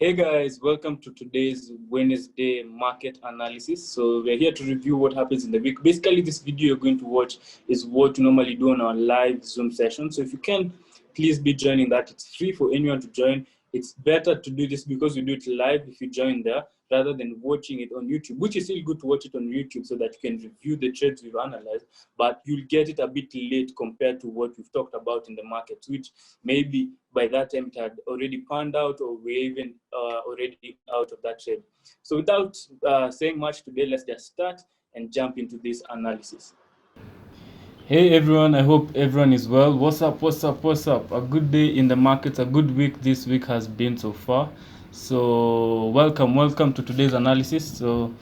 Hey guys, welcome to today's Wednesday market analysis. So we're here to review what happens in the week. Basically, this video you're going to watch is what we normally do on our live Zoom session. So if you can, please be joining that. It's free for anyone to join. It's better to do this because we do it live if you join there rather than watching it on YouTube, which is still good to watch it on YouTube so that you can review the trades we've analyzed, but you'll get it a bit late compared to what we've talked about in the market, which maybe by that time it had already panned out or we're even already out of that trade. So without saying much today, let's just start and jump into this analysis. Hey everyone, I hope everyone is well. What's up? A good day in the markets, a good week this week has been so far. So welcome to today's analysis. So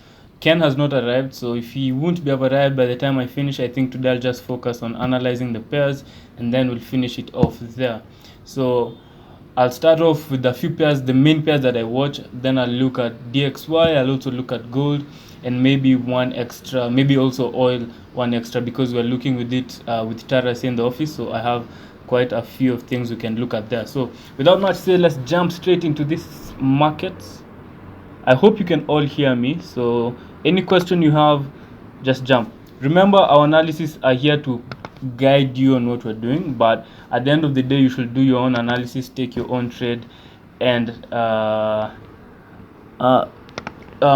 Ken has not arrived, so if he won't have arrived by the time I finish, I think today I'll just focus on analyzing the pairs and then we'll finish it off there. So I'll start off with a few pairs, the main pairs that I watch, then I'll look at DXY, I'll also look at gold, and maybe one extra, maybe also oil, one extra, because we're looking with it with Taras in the office, so I have quite a few of things we can look at there. So without much say, let's jump straight into this market. I hope you can all hear me, so any question you have, just jump. Remember, our analysis are here to guide you on what we're doing, but at the end of the day you should do your own analysis, take your own trade, and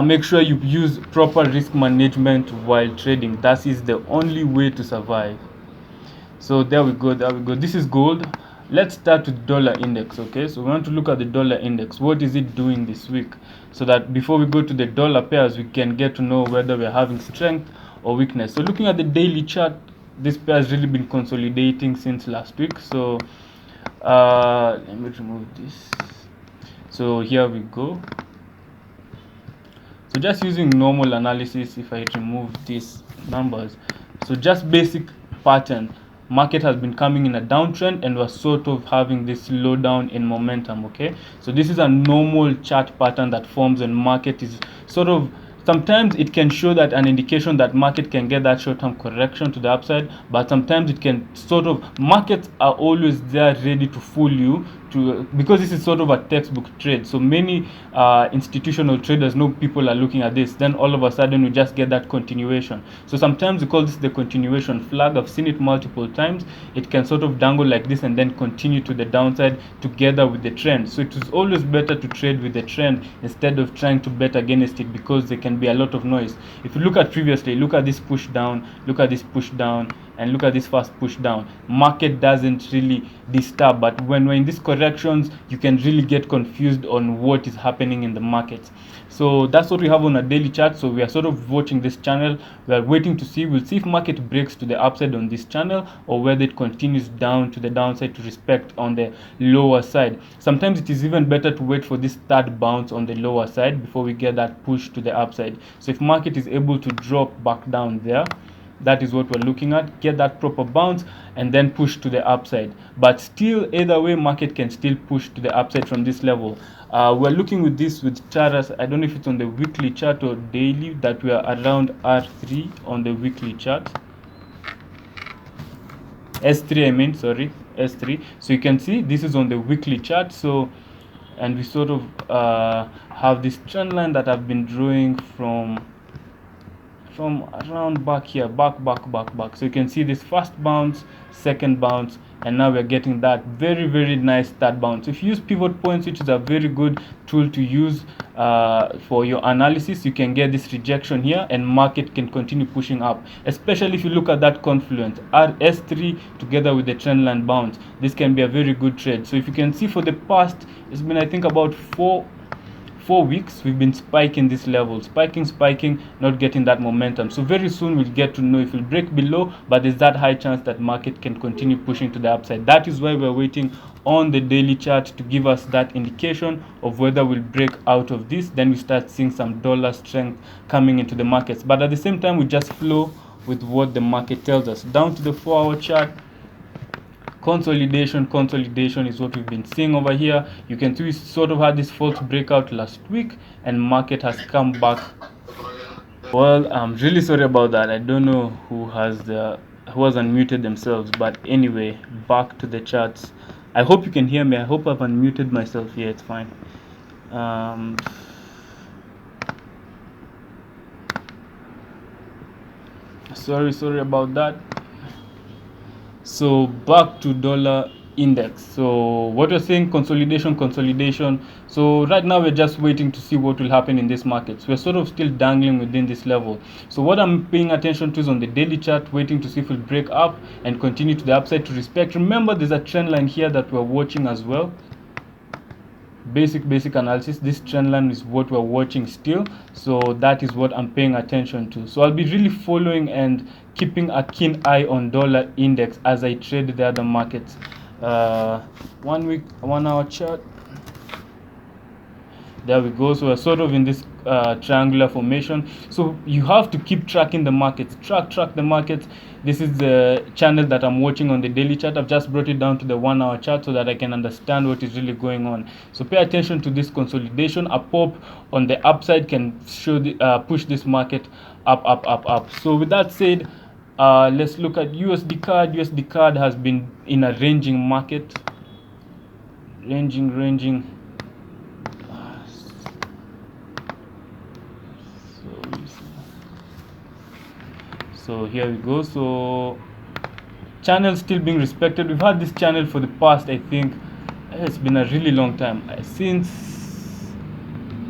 make sure you use proper risk management while trading. That is the only way to survive. So there we go. This is gold. Let's start with dollar index. Okay, so we want to look at the dollar index. What is it doing this week, so that before we go to the dollar pairs we can get to know whether we're having strength or weakness. So looking at the daily chart, this pair has really been consolidating since last week. So let me remove this. So here we go. So just using normal analysis, if I remove these numbers, so just basic pattern, market has been coming in a downtrend and we're sort of having this slowdown in momentum. Okay, so this is a normal chart pattern that forms when market is sort of, sometimes it can show that an indication that market can get that short-term correction to the upside, but sometimes it can sort of, markets are always there ready to fool you to, because this is sort of a textbook trade. So many institutional traders know people are looking at this, then all of a sudden we just get that continuation. So sometimes we call this the continuation flag. I've seen it multiple times. It can sort of dangle like this and then continue to the downside together with the trend. So it is always better to trade with the trend instead of trying to bet against it, because there can be a lot of noise. If you look at previously, look at this push down, look at this push down, and look at this fast push down. Market doesn't really disturb, but when we're in these corrections, you can really get confused on what is happening in the market. So that's what we have on a daily chart. So we are sort of watching this channel. We are waiting to see, we'll see if market breaks to the upside on this channel or whether it continues down to the downside to respect on the lower side. Sometimes it is even better to wait for this third bounce on the lower side before we get that push to the upside. So if market is able to drop back down there, that is what we're looking at, get that proper bounce and then push to the upside. But still, either way, market can still push to the upside from this level. We're looking with this with charts. I don't know if it's on the weekly chart or daily, that we are around R3 on the weekly chart. S3, I mean, sorry, S3. So you can see this is on the weekly chart. So, and we sort of have this trend line that I've been drawing from around back here, back. So you can see this first bounce, second bounce, and now we're getting that very nice third bounce. If you use pivot points, which is a very good tool to use for your analysis, you can get this rejection here and market can continue pushing up, especially if you look at that confluence S3 together with the trend line bounce. This can be a very good trade. So if you can see, for the past, it's been, I think, about 4 weeks we've been spiking this level, spiking, not getting that momentum. So very soon we'll get to know if we'll break below, but there's that high chance that market can continue pushing to the upside. That is why we're waiting on the daily chart to give us that indication of whether we'll break out of this. Then we start seeing some dollar strength coming into the markets, but at the same time we just flow with what the market tells us. Down to the 4-hour chart, consolidation is what we've been seeing over here. You can see we sort of had this false breakout last week and market has come back. Well, I'm really sorry about that. I don't know who has unmuted themselves, but anyway, back to the charts. I hope you can hear me. I hope I've unmuted myself. Yeah, it's fine. Sorry about that. So back to dollar index. So what you're saying, consolidation. So right now we're just waiting to see what will happen in this market. So we're sort of still dangling within this level. So what I'm paying attention to is on the daily chart, waiting to see if we'll break up and continue to the upside to respect. Remember, there's a trend line here that we're watching as well. Basic analysis. This trend line is what we're watching still, so that is what I'm paying attention to. So I'll be really following and keeping a keen eye on dollar index as I trade the other markets. 1 week, 1 hour chart. There we go. So we're sort of in this triangular formation. So you have to keep tracking the markets. Track the markets. This is the channel that I'm watching on the daily chart. I've just brought it down to the 1 hour chart so that I can understand what is really going on. So pay attention to this consolidation. A pop on the upside can show the push this market up. So with that said, let's look at USD-CAD. USD-CAD has been in a ranging market. Ranging. So here we go. So channel still being respected. We've had this channel for the past, I think it's been a really long time, since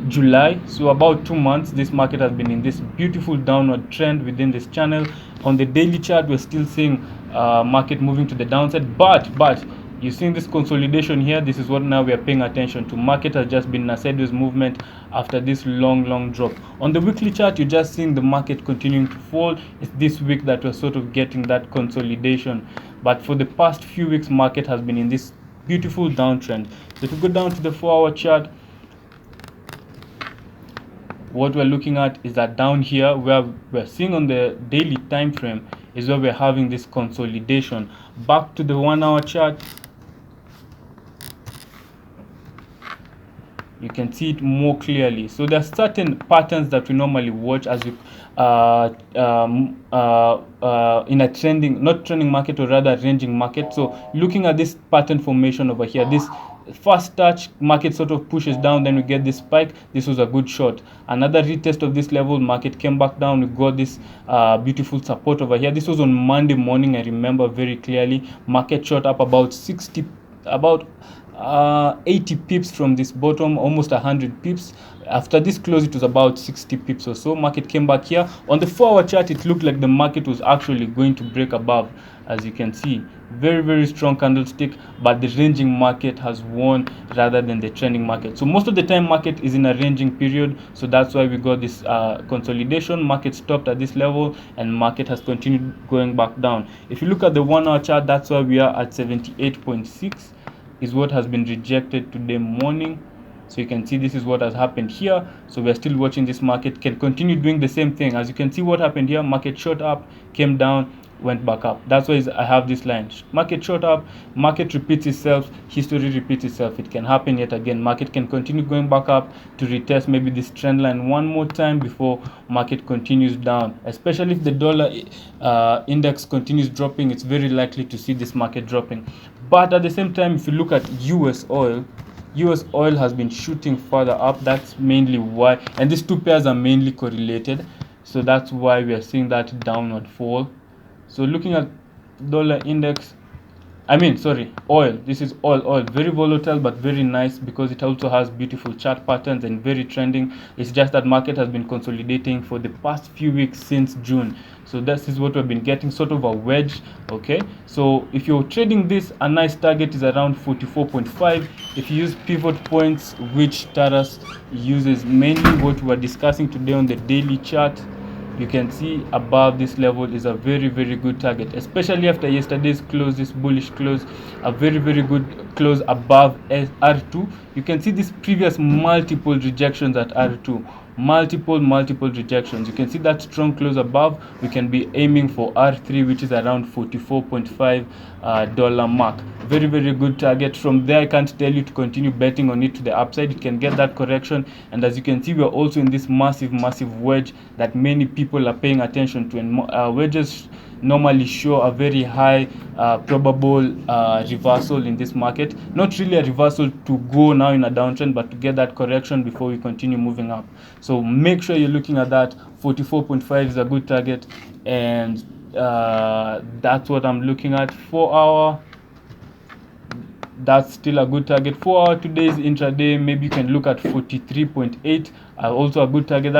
July. So about 2 months this market has been in this beautiful downward trend within this channel. On the daily chart we're still seeing market moving to the downside, but you're seeing this consolidation here. This is what now we are paying attention to. Market has just been in a sideways movement after this long drop. On the weekly chart, you're just seeing the market continuing to fall. It's this week that we're sort of getting that consolidation. But for the past few weeks, market has been in this beautiful downtrend. So if you go down to the 4 hour chart, what we're looking at is that down here where we're seeing on the daily time frame is where we're having this consolidation. Back to the 1 hour chart, you can see it more clearly. So there are certain patterns that we normally watch as we in a not trending market, or rather ranging market. So looking at this pattern formation over here, this first touch, market sort of pushes down, then we get this spike. This was a good shot. Another retest of this level, market came back down. We got this beautiful support over here. This was on Monday morning, I remember very clearly. Market shot up about 80 pips from this bottom, almost 100 pips. After this close, it was about 60 pips or so. Market came back here. On the 4 hour chart, it looked like the market was actually going to break above. As you can see, very strong candlestick, but the ranging market has won rather than the trending market. So most of the time market is in a ranging period, so that's why we got this consolidation. Market stopped at this level and market has continued going back down. If you look at the 1 hour chart, that's why we are at 78.6 is what has been rejected today morning. So you can see this is what has happened here. So we're still watching this market can continue doing the same thing. As you can see what happened here, market shot up, came down, went back up. That's why I have this line. Market shot up, market repeats itself, history repeats itself. It can happen yet again. Market can continue going back up to retest maybe this trend line one more time before market continues down. Especially if the dollar index continues dropping, it's very likely to see this market dropping. But at the same time, if you look at US oil has been shooting further up. That's mainly why, and these two pairs are mainly correlated, so that's why we are seeing that downward fall. So looking at dollar index, oil. This is oil. Very volatile, but very nice because it also has beautiful chart patterns and very trending. It's just that market has been consolidating for the past few weeks since June. So this is what we've been getting, sort of a wedge. Okay, so if you're trading this, a nice target is around 44.5. If you use pivot points, which Taras uses, mainly what we're discussing today on the daily chart, you can see above this level is a very good target, especially after yesterday's close, this bullish close, a very good close above R2. You can see these previous multiple rejections at R2, multiple rejections. You can see that strong close above. We can be aiming for R3, which is around $44.5 dollar mark. Very good target. From there, I can't tell you to continue betting on it to the upside. You can get that correction, and as you can see, we are also in this massive wedge that many people are paying attention to, and wedges normally show a very high probable reversal in this market. Not really a reversal to go now in a downtrend, but to get that correction before we continue moving up. So make sure you're looking at that. 44.5 is a good target, and that's what I'm looking at. 4 hour, that's still a good target. 4 hour today's intraday, maybe you can look at 43.8, also a good target.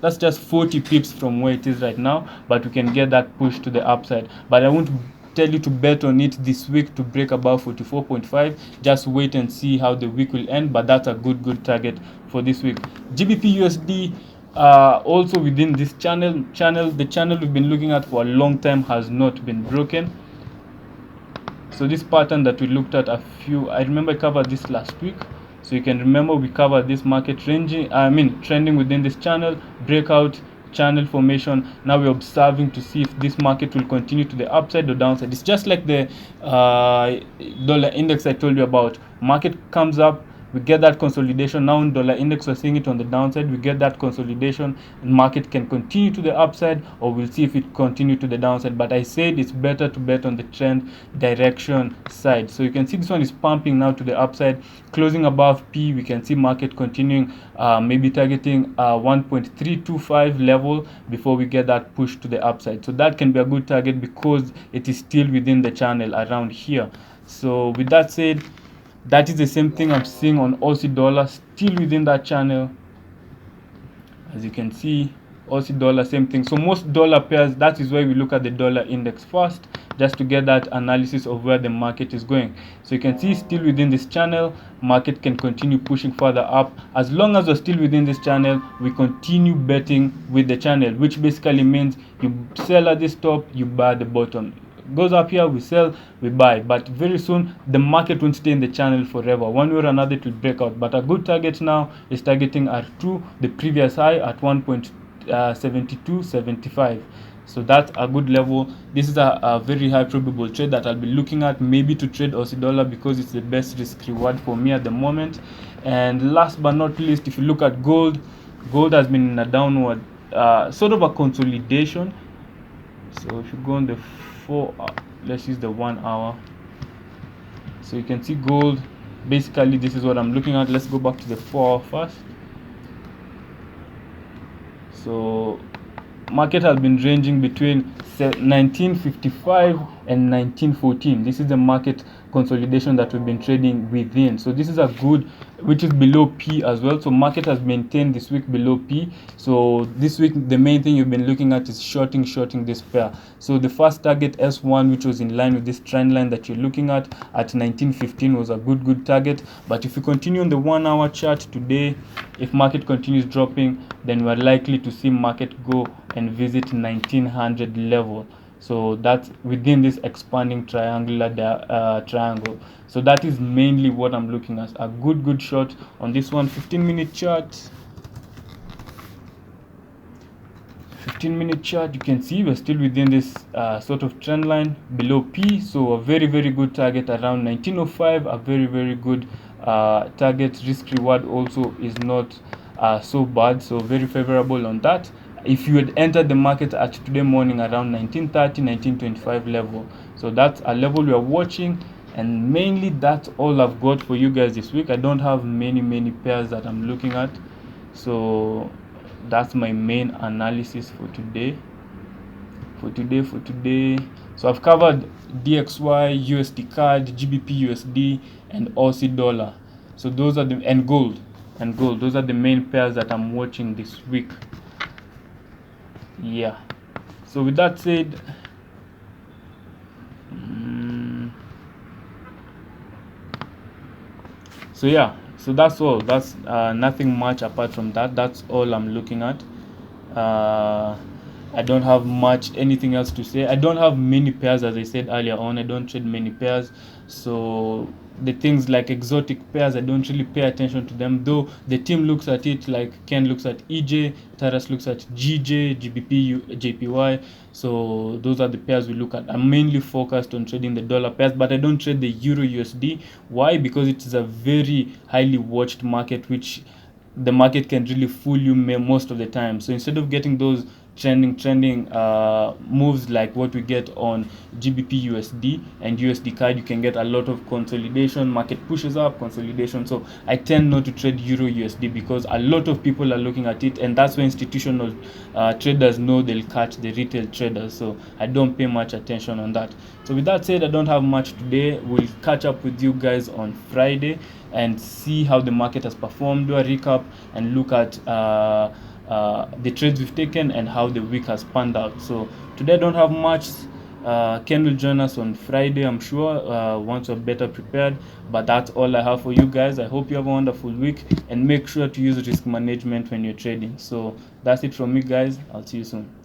That's just 40 pips from where it is right now, but we can get that push to the upside. But I won't tell you to bet on it this week to break above 44.5. Just wait and see how the week will end, but that's a good target for this week. GBPUSD, also within this channel, the channel we've been looking at for a long time has not been broken. So this pattern that we looked at I remember I covered this last week. So you can remember we covered this market trending within this channel, breakout, channel formation. Now we're observing to see if this market will continue to the upside or downside. It's just like the dollar index I told you about. Market comes up, we get that consolidation. Now in dollar index we're seeing it on the downside, we get that consolidation, and market can continue to the upside, or we'll see if it continue to the downside. But I said it's better to bet on the trend direction side. So you can see this one is pumping now to the upside, closing above P. We can see market continuing, maybe targeting 1.325 level before we get that push to the upside. So that can be a good target because it is still within the channel around here. So with that said, that is the same thing I'm seeing on Aussie dollar, still within that channel. As you can see, Aussie dollar, same thing. So most dollar pairs, that is why we look at the dollar index first, just to get that analysis of where the market is going. So you can see still within this channel, market can continue pushing further up. As long as we're still within this channel, we continue betting with the channel, which basically means you sell at this top, you buy at the bottom. Goes up here, we sell, we buy. But very soon the market won't stay in the channel forever. One way or another it will break out. But a good target now is targeting R2, the previous high at 1.7275. So that's a good level. This is a very high probable trade that I'll be looking at, maybe to trade Aussie dollar, because it's the best risk reward for me at the moment. And last but not least, if you look at gold has been in a downward sort of a consolidation. So if you go on the let's use the 1 hour, so you can see gold, basically this is what I'm looking at. Let's go back to the 4 hour first. So market has been ranging between 1955 and 1914. This is the market consolidation that we've been trading within. So this is a good, which is below P as well. So market has maintained this week below P. So this week the main thing you've been looking at is shorting this pair. So the first target S1, which was in line with this trend line that you're looking at 1915, was a good target. But if you continue on the 1 hour chart today, if market continues dropping, then we're likely to see market go and visit 1900 level. So that's within this expanding triangular triangle. So that is mainly what I'm looking at. A good shot on this one. 15-minute chart. 15-minute chart, you can see we're still within this sort of trend line below P. So a very good target around 1905. A very good target. Risk reward also is not so bad, so very favorable on that. If you had entered the market at today morning around 1930, 1925 level. So that's a level we are watching, and mainly that's all I've got for you guys this week. I don't have many pairs that I'm looking at. So that's my main analysis for today. So I've covered DXY, USDCAD, GBPUSD, and Aussie dollar. So those are and gold. Those are the main pairs that I'm watching this week. Yeah. So with that said, so yeah, so that's all. That's nothing much apart from that. That's all I'm looking at. I don't have anything else to say. I don't have many pairs, as I said earlier on. I don't trade many pairs, so the things like exotic pairs, I don't really pay attention to them, though the team looks at it. Like Ken looks at EJ, Taras looks at GJ, GBP, JPY. So those are the pairs we look at. I'm mainly focused on trading the dollar pairs, but I don't trade the Euro USD. Why? Because it is a very highly watched market, which the market can really fool you most of the time. So instead of getting those trending moves like what we get on GBPUSD and USDCAD. You can get a lot of consolidation, market pushes up, consolidation. So I tend not to trade Euro USD because a lot of people are looking at it, and that's where institutional traders know they'll catch the retail traders. So I don't pay much attention on that. So with that said, I don't have much today. We'll catch up with you guys on Friday and see how the market has performed, do a recap, and look at the trades we've taken and how the week has panned out. So today I don't have much. Ken will join us on Friday, I'm sure, once we're better prepared. But that's all I have for you guys. I hope you have a wonderful week, and make sure to use risk management when you're trading. So that's it from me, guys. I'll see you soon.